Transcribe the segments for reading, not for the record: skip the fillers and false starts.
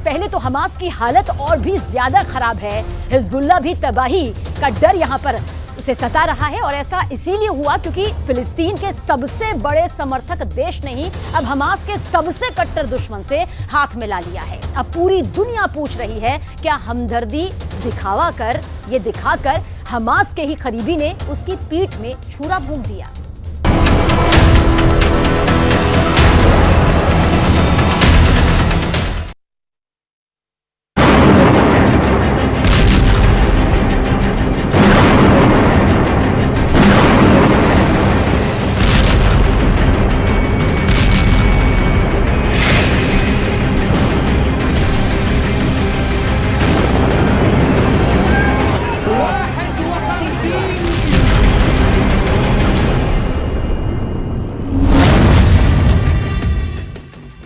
पहले तो हमास की हालत और भी ज्यादा खराब है। हिजबुल्लाह भी तबाही का डर यहां पर उसे सता रहा है और ऐसा इसीलिए हुआ क्योंकि फिलिस्तीन के सबसे बड़े समर्थक देश ने ही अब हमास के सबसे कट्टर दुश्मन से हाथ मिला लिया है। अब पूरी दुनिया पूछ रही है क्या हमदर्दी दिखाकर हमास के ही करीबी ने उसकी पीठ में छुरा भोंक दिया।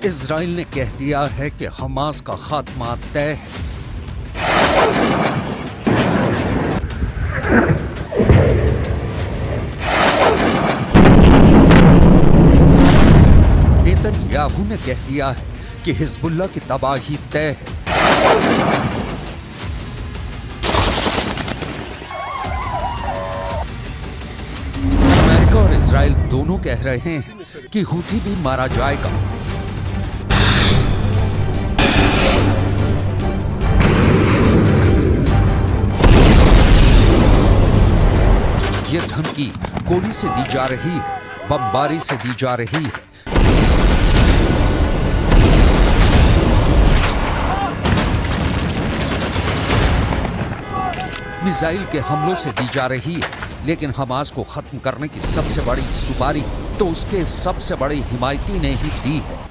इजराइल ने कह दिया है कि हमास का खात्मा तय है। नेतन्याहू ने कह दिया है कि हिजबुल्लाह की तबाही तय है। अमेरिका और इजराइल दोनों कह रहे हैं कि हूथी भी मारा जाएगा। ये धमकी गोली से दी जा रही है, बमबारी से दी जा रही है। मिसाइल के हमलों से दी जा रही है, लेकिन हमास को खत्म करने की सबसे बड़ी सुपारी तो उसके सबसे बड़े हिमायती ने ही दी है।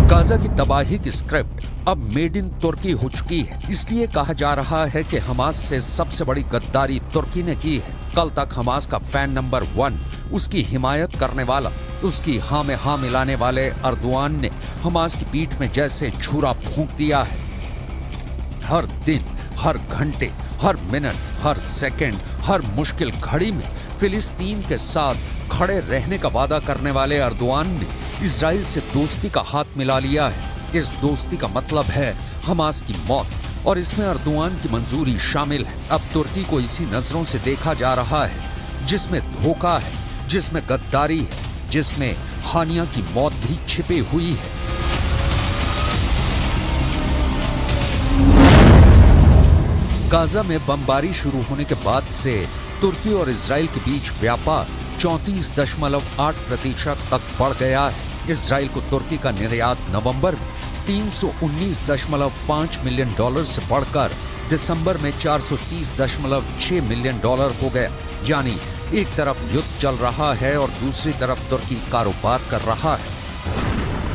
गाजा की तबाही की स्क्रिप्ट अब मेड इन तुर्की हो चुकी है। इसलिए कहा जा रहा है कि हमास से सबसे बड़ी गद्दारी तुर्की ने की है। कल तक हमास का फैन नंबर 1, उसकी हिमायत करने वाला, उसकी हाँ में हाँ मिलाने वाले अर्दोआन ने हमास की पीठ में जैसे छुरा फूंक दिया है। हर दिन, हर घंटे, हर मिनट, हर सेकंड, हर मुश्किल घड़ी में फिलिस्तीन के साथ खड़े रहने का वादा करने वाले अर्दोआन ने इजराइल से दोस्ती का हाथ मिला लिया है। इस दोस्ती का मतलब है हमास की मौत और इसमें अर्दोआन की मंजूरी शामिल है। अब तुर्की को इसी नजरों से देखा जा रहा है जिसमें धोखा है, जिसमें गद्दारी है, जिसमें हानिया की मौत भी छिपी हुई है। गाजा में बमबारी शुरू होने के बाद से तुर्की और इजराइल के बीच व्यापार 34.8% तक बढ़ गया है। इजराइल को तुर्की का निर्यात नवंबर में $319.5 मिलियन से बढ़कर दिसंबर में $430.6 मिलियन हो गया। यानी एक तरफ युद्ध चल रहा है और दूसरी तरफ तुर्की कारोबार कर रहा है।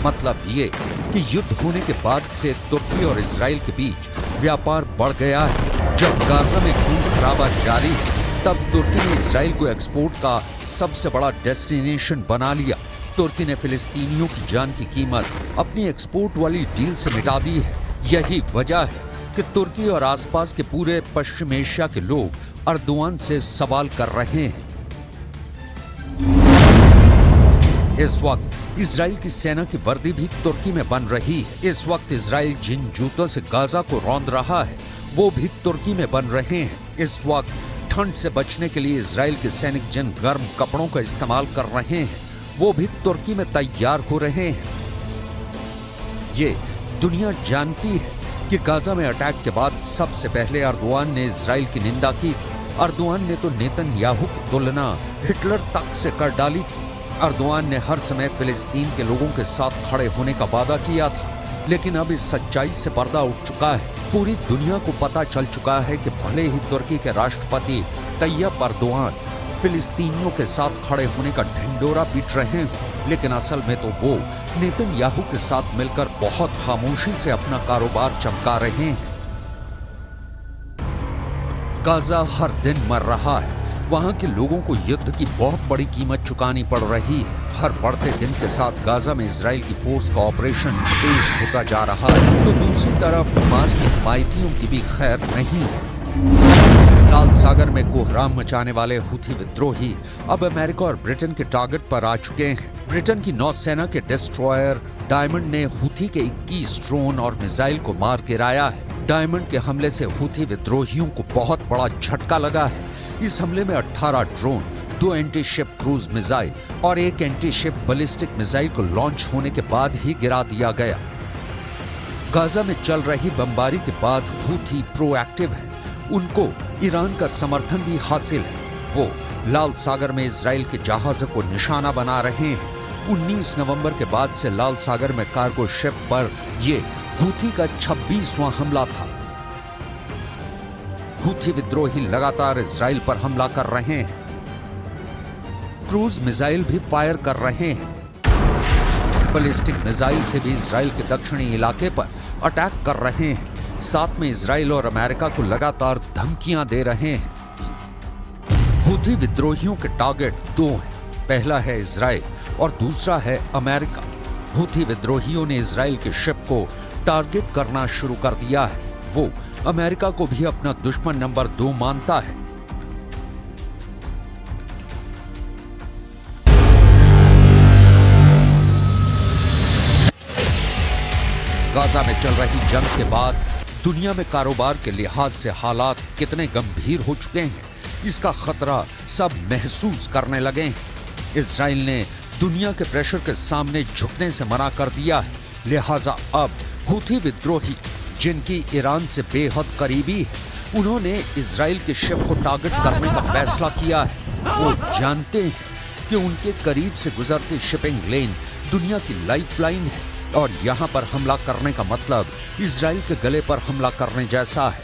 मतलब ये कि युद्ध होने के बाद से तुर्की और इजराइल के बीच व्यापार बढ़ गया है। जब गाजा में खून खराबा जारी है, तब तुर्की ने इजराइल को एक्सपोर्ट का सबसे बड़ा डेस्टिनेशन बना लिया। तुर्की ने फिलिस्तीनियों की जान की कीमत अपनी एक्सपोर्ट वाली डील से मिटा दी है। यही वजह है कि तुर्की और आसपास के पूरे पश्चिम एशिया के लोग अर्दोआन से सवाल कर रहे हैं। इस वक्त इजराइल की सेना की वर्दी भी तुर्की में बन रही है। इस वक्त इजराइल जिन जूतों से गाजा को रौंद रहा है वो भी तुर्की में बन रहे हैं। इस वक्त ठंड से बचने के लिए इजराइल के सैनिक जिन गर्म कपड़ों का इस्तेमाल कर रहे हैं वो भी तुर्की में तैयार हो रहे हैं। ये दुनिया जानती है कि गाजा में अटैक के बाद सबसे पहले अर्दोआन ने इजराइल की निंदा की थी। अर्दोआन ने तो नेतन्याहू की तुलना हिटलर तक से कर डाली थी। अर्दोआन ने हर समय फिलिस्तीन के लोगों के साथ खड़े होने का वादा किया था, लेकिन अब इस सच्चाई से पर्दा उठ चुका है। पूरी दुनिया को पता चल चुका है कि भले ही तुर्की के राष्ट्रपति तैयब अर्दोआन फिलिस्तीनियों के साथ खड़े होने का ढिंडोरा पीट रहे हैं, लेकिन असल में तो वो नेतन्याहू के साथ मिलकर बहुत खामोशी से अपना कारोबार चमका रहे हैं। गाजा हर दिन मर रहा है। वहां के लोगों को युद्ध की बहुत बड़ी कीमत चुकानी पड़ रही है। हर बढ़ते दिन के साथ गाजा में इजराइल की फोर्स का ऑपरेशन तेज होता जा रहा है, तो दूसरी तरफ हमास के हिमायतियों की भी खैर नहीं है। लाल सागर में कोहराम मचाने वाले हुथी विद्रोही अब अमेरिका और ब्रिटेन के टारगेट पर आ चुके हैं। ब्रिटेन की नौसेना के डिस्ट्रॉयर डायमंड ने हुथी के 21 ड्रोन और मिसाइल को मार गिराया है। डायमंड के हमले से हुथी विद्रोहियों को बहुत बड़ा झटका लगा है। इस हमले में 18 drone, 2 anti ship cruise missile और 1 एंटी शिप बैलिस्टिक मिसाइल को लॉन्च होने के बाद ही गिरा दिया गया। गाजा में चल रही बमबारी के बाद हुथी प्रोएक्टिव है। उनको ईरान का समर्थन भी हासिल है। वो लाल सागर में इजराइल के जहाजों को निशाना बना रहे हैं। 19 नवंबर के बाद से लाल सागर में कार्गो शिप पर ये हुथी का 26वां हमला था। हुथी विद्रोही लगातार इजराइल पर हमला कर रहे हैं। क्रूज मिसाइल भी फायर कर रहे हैं। बैलिस्टिक मिसाइल से भी इजराइल के दक्षिणी इलाके पर अटैक कर रहे हैं। साथ में इजराइल और अमेरिका को लगातार धमकियां दे रहे हैं। हुथी विद्रोहियों के टारगेट 2 हैं। पहला है इजराइल और दूसरा है अमेरिका। हुथी विद्रोहियों ने इजराइल के शिप को टारगेट करना शुरू कर दिया है। वो अमेरिका को भी अपना दुश्मन नंबर 2 मानता है। गाजा में चल रही जंग के बाद दुनिया में कारोबार के लिहाज से हालात कितने गंभीर हो चुके हैं, इसका खतरा सब महसूस करने लगे हैं। इजराइल ने दुनिया के प्रेशर के सामने झुकने से मना कर दिया है। लिहाजा अब हुथी विद्रोही, जिनकी ईरान से बेहद करीबी है, उन्होंने इजराइल के शिप को टारगेट करने का फैसला किया है। वो जानते हैं कि उनके करीब से गुजरती शिपिंग लेन दुनिया की लाइफलाइन है और यहां पर हमला करने का मतलब इजराइल के गले पर हमला करने जैसा है।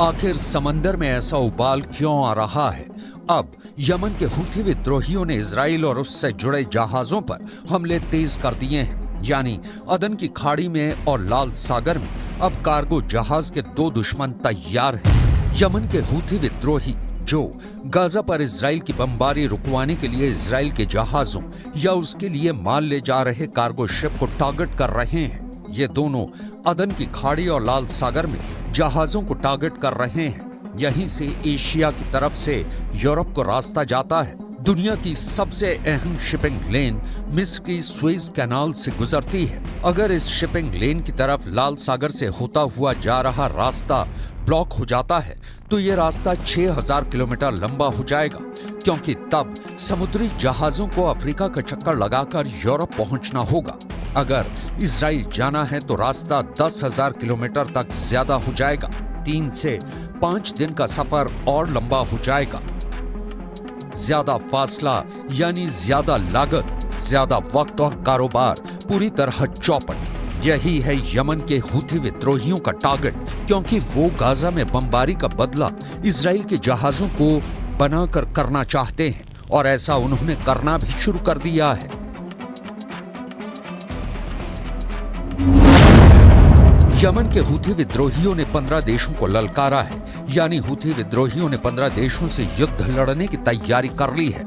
आखिर समंदर में ऐसा उबाल क्यों आ रहा है? अब यमन के हुथी विद्रोहियों ने इजराइल और उससे जुड़े जहाजों पर हमले तेज कर दिए हैं। यानी अदन की खाड़ी में और लाल सागर में अब कार्गो जहाज के 2 दुश्मन तैयार हैं। यमन के हुथी विद्रोही जो गाजा पर इजराइल की बमबारी रुकवाने के लिए इजराइल के जहाजों या उसके लिए माल ले जा रहे कार्गो शिप को टारगेट कर रहे हैं। ये दोनों अदन की खाड़ी और लाल सागर में जहाजों को टारगेट कर रहे हैं। यहीं से एशिया की तरफ से यूरोप को रास्ता जाता है। दुनिया की सबसे अहम शिपिंग लेन मिस्र की स्वेज कैनाल से गुजरती है। अगर इस शिपिंग लेन की तरफ लाल सागर से होता हुआ जा रहा रास्ता ब्लॉक हो जाता है तो ये रास्ता 6000 किलोमीटर लंबा हो जाएगा, क्योंकि तब समुद्री जहाजों को अफ्रीका का चक्कर लगाकर यूरोप पहुंचना होगा। अगर इजराइल जाना है तो रास्ता 10,000 किलोमीटर तक ज्यादा हो जाएगा। 3 से 5 दिन का सफर और लंबा हो जाएगा। ज्यादा फासला यानी ज्यादा लागत, ज्यादा वक्त और कारोबार पूरी तरह चौपट। यही है यमन के हुथी विद्रोहियों का टारगेट, क्योंकि वो गाजा में बमबारी का बदला इजराइल के जहाजों को बनाकर करना चाहते हैं और ऐसा उन्होंने करना भी शुरू कर दिया है। यमन के हुथी विद्रोहियों ने 15 देशों को ललकारा है। यानी हुथी विद्रोहियों ने 15 देशों से युद्ध लड़ने की तैयारी कर ली है।